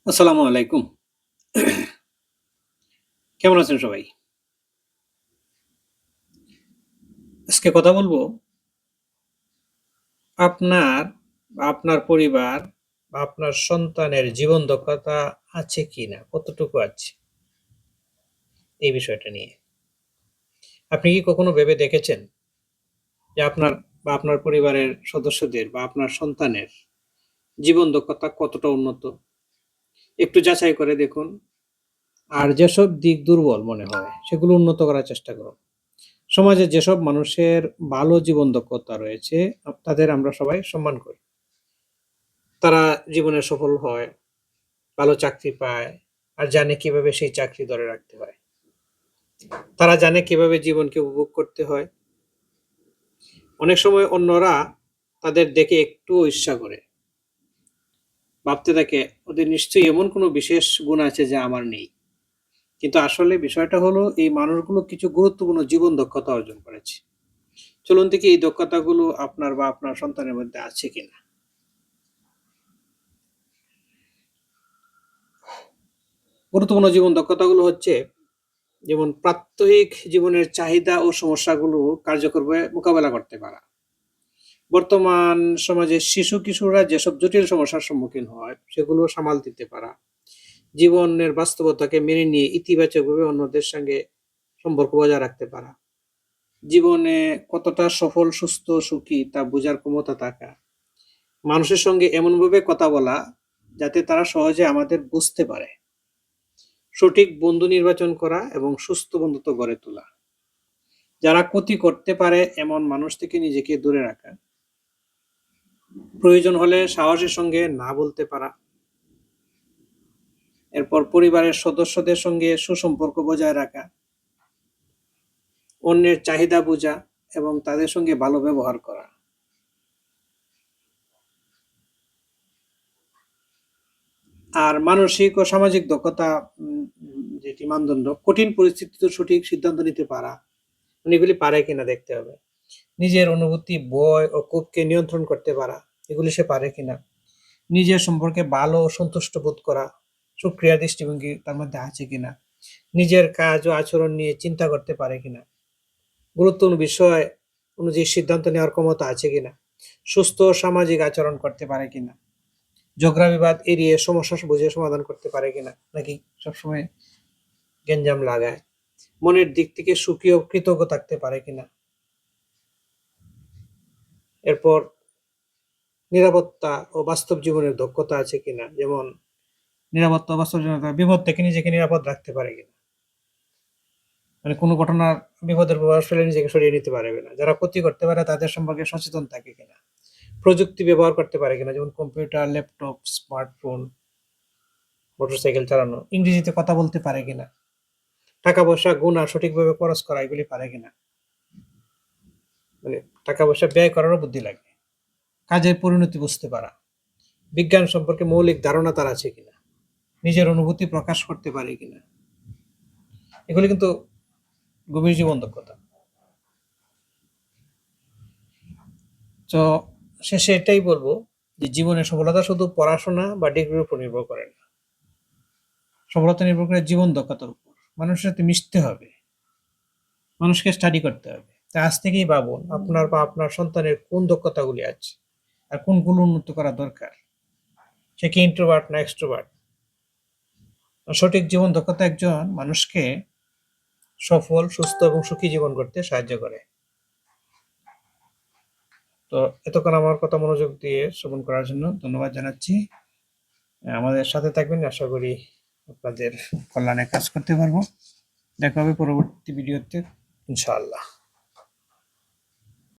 আসসালামু আলাইকুম। কেমন আছেন সবাই? আজকে কথা বলবো আপনার বা আপনার পরিবার বা আপনার সন্তানের জীবন দক্ষতা আছে কিনা, কতটুকু আছে এই বিষয়টা নিয়ে। আপনি কি কখনো ভেবে দেখেছেন যে আপনার বা আপনার পরিবারের সদস্যদের বা আপনার সন্তানের জীবন দক্ষতা কতটা উন্নত? একটু যাচাই করে দেখুন। আর যেসব দিক দুর্বল মনে হয় সেগুলো উন্নত করার চেষ্টা করুন। সমাজে যেসব মানুষের ভালো জীবন দক্ষতা রয়েছে তাদের আমরা সবাই সম্মান করি। তারা জীবনে সফল হয়, ভালো চাকরি পায়, আর জানে কিভাবে সেই চাকরি ধরে রাখতে হয়। তারা জানে কিভাবে জীবনকে উপভোগ করতে হয়। অনেক সময় অন্যরা তাদের দেখে একটুও ঈর্ষা করে। ভাবতে থাকে ওদের নিশ্চয়ই এমন কোনো বিশেষ গুণ আছে যা আমার নেই। কিন্তু আসলে বিষয়টা হলো এই মানুষগুলো কিছু গুরুত্বপূর্ণ জীবন দক্ষতা অর্জন করেছে। চলুন দেখি এই দক্ষতাগুলো আপনার বা আপনার সন্তানের মধ্যে আছে কিনা। গুরুত্বপূর্ণ জীবন দক্ষতাগুলো হচ্ছে যেমন প্রাত্যহিক জীবনের চাহিদা ও সমস্যাগুলো কার্যকরভাবে মোকাবেলা করতে পারা। বর্তমান সমাজে শিশু কিশোররা যেসব জটিল সমস্যার সম্মুখীন হয় সেগুলো সামাল দিতে পারা। জীবনের বাস্তবতাকে মেনে নিয়ে ইতিবাচকভাবে অন্যদের সঙ্গে সম্পর্ক বজায় রাখতে পারা। জীবনে কতটা সফল, সুস্থ, সুখী তা বোঝার ক্ষমতা থাকা। মানুষের সঙ্গে এমনভাবে কথা বলা যাতে তারা সহজে আমাদের বুঝতে পারে। সঠিক বন্ধু নির্বাচন করা এবং সুস্থ বন্ধুত্ব গড়ে তোলা। যারা ক্ষতি করতে পারে এমন মানুষ থেকে নিজেকে দূরে রাখা। প্রয়োজন হলে সাহসের সঙ্গে না বলতে পারা। এরপর পরিবারের সদস্যদের সঙ্গে সুসম্পর্ক বজায় রাখা, অন্যের চাহিদা বোঝা এবং তাদের সঙ্গে ভালো ব্যবহার করা। আর মানসিক ও সামাজিক দক্ষতা, যেটি মানদণ্ড, কঠিন পরিস্থিতিতে সঠিক সিদ্ধান্ত নিতে পারা। মানে এগুলি পারে কিনা দেখতে হবে। নিজের অনুভূতি, ভয় ও ক্ষোভকে নিয়ন্ত্রণ করতে পারা, এগুলি সে পারে কিনা। নিজের সম্পর্কে ভালো ও সন্তুষ্ট বোধ করা, সুক্রিয়া দৃষ্টিভঙ্গি তার মধ্যে আছে কিনা। নিজের কাজ ও আচরণ নিয়ে চিন্তা করতে পারে কিনা। গুরুত্বপূর্ণ বিষয় অনুযায়ী সিদ্ধান্ত নেওয়ার ক্ষমতা আছে কিনা। সুস্থ সামাজিক আচরণ করতে পারে কিনা। ঝগড়া বিবাদ এড়িয়ে সমস্যা বুঝে সমাধান করতে পারে কিনা, নাকি সবসময় গেঞ্জাম লাগায়। মনের দিক থেকে সুখী ও কৃতজ্ঞ থাকতে পারে কিনা। এরপর নিরাপত্তা ও বাস্তব জীবনের দক্ষতা আছে কিনা, যেমন নিরাপত্তা ও বাস্তব জীবনের বিপদ থেকে নিজেকে নিরাপদ রাখতে পারে কিনা। মানে কোনো ঘটনার বিপদের প্রভাব ফেলে নিজেকে সরিয়ে নিতে পারবে না। যারা ক্ষতি করতে পারে তাদের সম্পর্কে সচেতন থাকে কিনা। প্রযুক্তি ব্যবহার করতে পারে কিনা, যেমন কম্পিউটার, ল্যাপটপ, স্মার্টফোন, মোটরসাইকেল চালানো। ইংরেজিতে কথা বলতে পারে কিনা। টাকা পয়সা গুণা সঠিকভাবে খরচ করা, এগুলি পারে কিনা। মানে টাকা পয়সা ব্যয় করারও বুদ্ধি লাগে। কাজের পরিণতি বুঝতে পারা। বিজ্ঞান সম্পর্কে মৌলিক ধারণা তার আছে কিনা। নিজের অনুভূতি প্রকাশ করতে পারে কিনা। এগুলি কিন্তু গভীর জীবন দক্ষতা। তো শেষে এটাই বলবো যে জীবনের সফলতা শুধু পড়াশোনা বা ডিগ্রির উপর নির্ভর করে না। সফলতা নির্ভর করে জীবন দক্ষতার উপর। মানুষের সাথে মিশতে হবে, মানুষকে স্টাডি করতে হবে। তাই আজ থেকেই ভাবুন আপনার বা আপনার সন্তানের কোন দক্ষতাগুলি আছে আর কোনগুলো উন্নত করা দরকার। সে কি ইন্ট্রোভার্ট না এক্সট্রোভার্ট। সঠিক জীবন দক্ষতা একজন মানুষকে সফল, সুস্থ এবং সুখী জীবন করতে সাহায্য করে। তো এতক্ষণ আমার কথা মনোযোগ দিয়ে শ্রবণ করার জন্য ধন্যবাদ জানাচ্ছি। আমাদের সাথে থাকবেন, আশা করি আপনাদের কল্যাণে কাজ করতে পারবো। দেখা হবে পরবর্তী ভিডিওতে, ইনশাআল্লাহ।